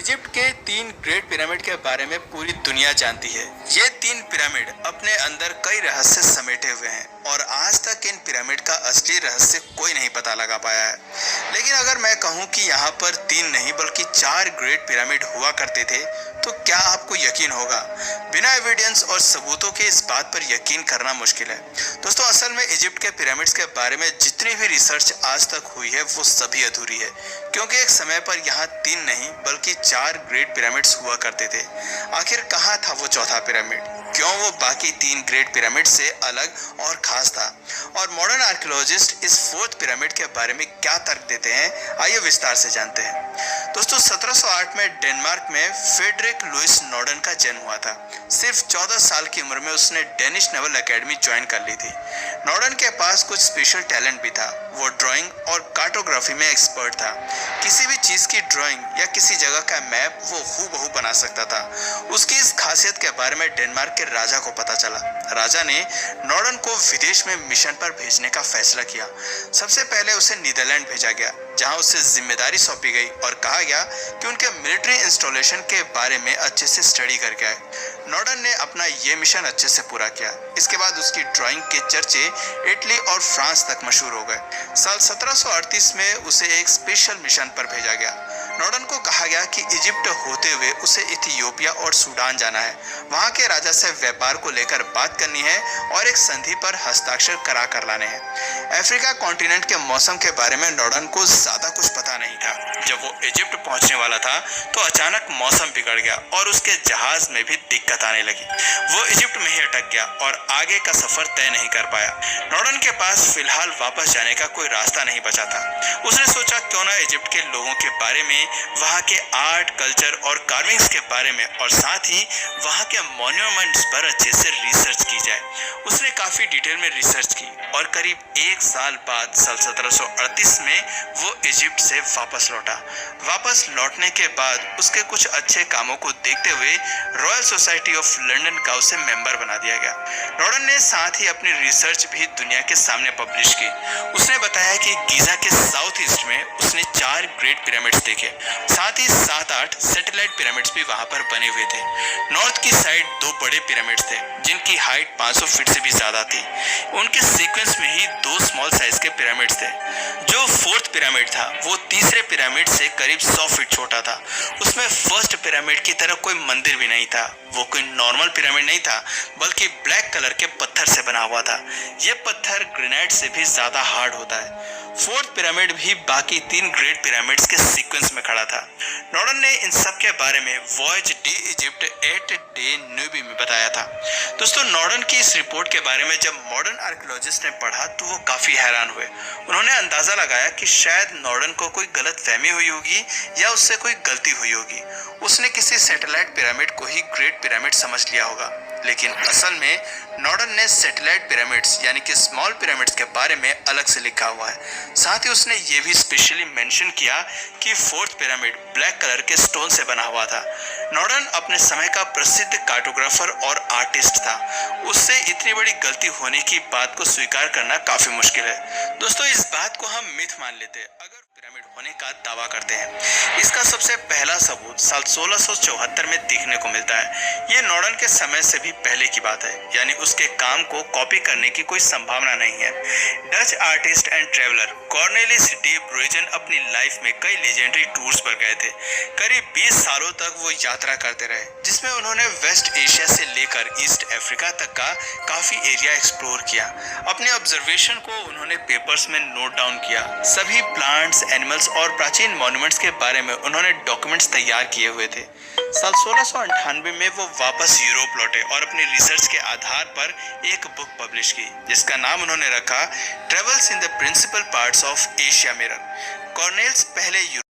Egypt के 3 great pyramid के बारे में पूरी दुनिया जानती है। ये 3 पिरामिड अपने अंदर कई रहस्य समेटे हुए हैं और आज तक इन पिरामिड का असली रहस्य कोई नहीं पता लगा पाया है। लेकिन अगर मैं कहूँ कि यहाँ पर 3 नहीं बल्कि 4 ग्रेट पिरामिड हुआ करते थे तो क्या आपको यकीन होगा? बिना एविडेंस और सबूतों के इस बात पर यकीन करना मुश्किल है। दोस्तों, असल में इजिप्ट के पिरामिड्स के बारे में जितनी भी रिसर्च आज तक हुई है वो सभी अधूरी है, क्योंकि एक समय पर यहाँ 3 नहीं बल्कि 4 ग्रेट पिरामिड्स हुआ करते थे। आखिर कहाँ था वो चौथा पिरामिड? क्यों वो बाकी 3 ग्रेट पिरामिड से अलग और खास था? और मॉडर्न आर्कियोलॉजिस्ट इस 4th पिरामिड के बारे में क्या तर्क देते हैं, आइए विस्तार से जानते हैं। दोस्तों, 1708 में डेनमार्क में फ्रेडरिक लुइस नॉर्डन का जन्म हुआ था। सिर्फ 14 साल की उम्र में उसने डेनिश नेवल एकेडमी ज्वाइन कर ली थी। नॉर्डन के पास कुछ स्पेशल टैलेंट भी था। वो ड्राइंग और कार्टोग्राफी में एक्सपर्ट था। किसी भी चीज की ड्राइंग या किसी जगह का मैप वो हूबहू बना सकता था। उसकी इस खासियत के बारे में डेनमार्क के राजा को पता चला। राजा ने नॉर्डन को विदेश में मिशन पर भेजने का फैसला किया। सबसे पहले उसे नीदरलैंड भेजा गया, जहां उसे जिम्मेदारी सौंपी गई और कहा गया कि उनके मिलिट्री इंस्टॉलेशन के बारे में अच्छे से स्टडी करके आए। नॉर्डन ने अपना ये मिशन अच्छे से पूरा किया। इसके बाद उसकी ड्राइंग के चर्चे इटली और फ्रांस तक मशहूर हो गए। साल 1738 में उसे एक स्पेशल मिशन पर भेजा गया। नॉर्डन को कहा गया कि इजिप्ट होते हुए उसे इथियोपिया और सूडान जाना है। वहां के राजा से व्यापार को लेकर बात करनी है और एक संधि पर हस्ताक्षर करा कर लाने हैं। अफ्रीका कॉन्टिनेंट के मौसम के बारे में नॉर्डन को ज्यादा कुछ पता नहीं था। जब वो इजिप्ट पहुंचने वाला था तो अचानक मौसम बिगड़ गया और उसके जहाज में भी दिक्कत आने लगी। वो इजिप्ट में ही अटक गया और आगे का सफर तय नहीं कर पाया। नॉर्डन के पास फिलहाल वापस जाने का कोई रास्ता नहीं बचा था। उसने सोचा क्यों ना इजिप्ट के लोगों के बारे में, वहां के आर्ट, कल्चर और कार्विंग्स के बारे में और साथ ही वहां के मॉन्यूमेंट्स पर अच्छे से रिसर्च की जाए। उसने काफी डिटेल में रिसर्च की और करीब 1 साल बाद साल 1738 में वो इजिप्ट से वापस लौटा। वापस लौटने के बाद उसके कुछ अच्छे कामों को देखते हुए रॉयल सोसाइटी ऑफ लंदन का उसे मेंबर बना दिया गया। नॉर्डन ने साथ ही अपनी रिसर्च भी दुनिया के सामने पब्लिश की। उसने बताया कि गीजा के साउथ ईस्ट में उसने 4 ग्रेट पिरामिड्स देखे। साथ ही 7-8 सैटेलाइट पिरामिड्स भी वहां पर बने हुए थे। नॉर्थ की साइड 2 बड़े पिरामिड्स थे जिनकी हाइट 500 फीट से भी ज्यादा थी। उनके सीक्वेंस में ही 2 स्मॉल साइज के पिरामिड्स थे। जो 4th पिरामिड था वो तीसरे पिरामिड से करीब 100 फीट छोटा था। उसमें फर्स्ट पिरामिड की तरह कोई मंदिर भी नहीं था। वो कोई नॉर्मल पिरामिड नहीं था बल्कि ब्लैक कलर के पत्थर से बना हुआ था। ये पत्थर ग्रेनाइट से भी ज्यादा हार्ड होता है। 4th पिरामिड भी बाकी 3 ग्रेट पिरामिड्स के सीक्वेंस में खड़ा था। नॉर्डन ने इन सब के बारे में वॉयज डी इजिप्ट एट डे न्यूबी में बताया था। दोस्तों, नॉर्डन की इस रिपोर्ट के बारे में जब मॉडर्न आर्कियोलॉजिस्ट ने पढ़ा तो वो काफी हैरान हुए। उन्होंने अंदाजा लगाया कि शायद नॉर्डन को कोई गलतफहमी हुई होगी या उससे कोई गलती हुई होगी। उसने किसी सैटेलाइट पिरामिड को ही ग्रेट पिरामिड समझ लिया होगा। लेकिन असल में नॉर्डन ने सैटेलाइट पिरामिड्स यानी कि स्मॉल पिरामिड्स के बारे में अलग से लिखा हुआ है। साथ ही उसने ये भी स्पेशली मेंशन किया कि 4th पिरामिड ब्लैक कलर के स्टोन से बना हुआ था। नॉर्डन अपने समय का प्रसिद्ध कार्टोग्राफर और आर्टिस्ट था। उससे इतनी बड़ी गलती होने की बात को स्वीकार करना काफी मुश्किल है। दोस्तों, इस बात को हम मिथ मान लेते हैं अगर पिरामिड होने का दावा करते हैं। इसका सबसे पहला सबूत साल 1674 में देखने को मिलता है। ये नॉर्डन के समय से भी पहले की बात है, यानी उसके काम को कॉपी करने की कोई संभावना नहीं है। Dutch artist and traveller Cornelis de Bruijn अपनी लाइफ में कई लेजेंडरी टूर्स पर गए थे। करीब 20 सालों तक वो यात्रा करते रहे, जिसमें उन्होंने वेस्ट एशिया से लेकर ईस्ट अफ्रीका तक का काफी एरिया एक्सप्लोर किया। अपने ऑब्जर्वेशन को उन्होंने पेपर्स में नोट डाउन किया। सभी प्लांट्स, एनिमल्स और प्राचीन मॉन्यूमेंट्स के बारे में उन्होंने डॉक्यूमेंट्स तैयार किए हुए थे। साल 1698 में वो वापस यूरोप लौटे और अपनी रिसर्च के आधार पर एक बुक पब्लिश की, जिसका नाम उन्होंने रखा travels in the principal parts of Asia mirror. Cornelis पहले